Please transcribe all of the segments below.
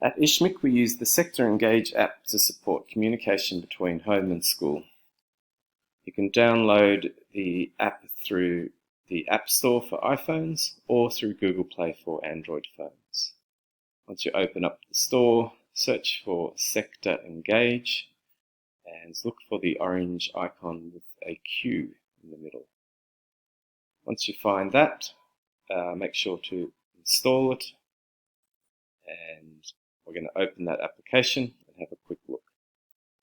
At ISHMIC, we use the Sector Engage app to support communication between home and school. You can download the app through the App Store for iPhones or through Google Play for Android phones. Once you open up the store, search for Sector Engage and look for the orange icon with a Q in the middle. Once you find that, make sure to install it, and we're going to open that application and have a quick look.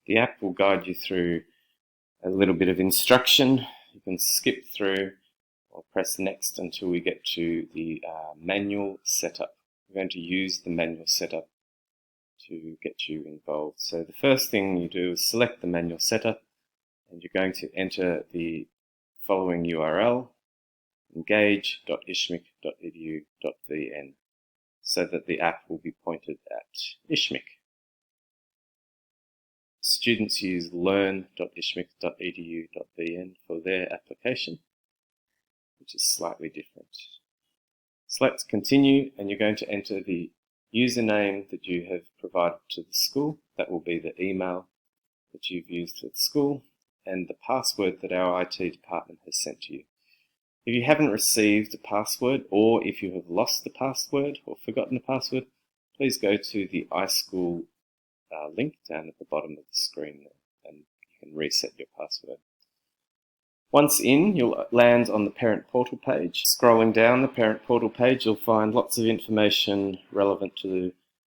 The app will guide you through a little bit of instruction. You can skip through or press next until we get to the manual setup. We're going to use the manual setup to get you involved. So the first thing you do is select the manual setup, and you're going to enter the following URL, engage.ishmic.edu.vn, so that the app will be pointed at ISHMIC. Students use learn.ishmic.edu.vn for their application, which is slightly different. Select continue, and you're going to enter the username that you have provided to the school. That will be the email that you've used at school, and the password that our IT department has sent to you. If you haven't received a password, or if you have lost the password or forgotten the password, please go to the iSchool link down at the bottom of the screen there, and you can reset your password. Once in, you'll land on the Parent Portal page. Scrolling down the Parent Portal page, you'll find lots of information relevant to the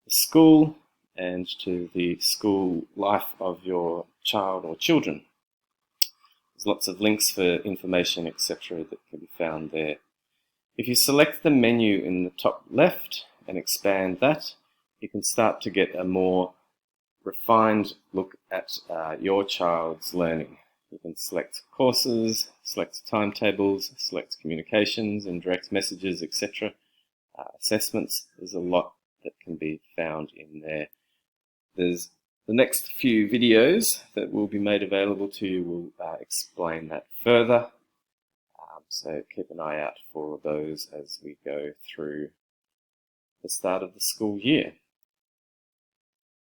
school and to the school life of your child or children. There's lots of links for information, etc. that can be found there. If you select the menu in the top left and expand that, you can start to get a more refined look at your child's learning. You can select courses, select timetables, select communications and direct messages, etc. Assessments. There's a lot that can be found in there. There's the next few videos that will be made available to you will explain that further. So keep an eye out for those as we go through the start of the school year.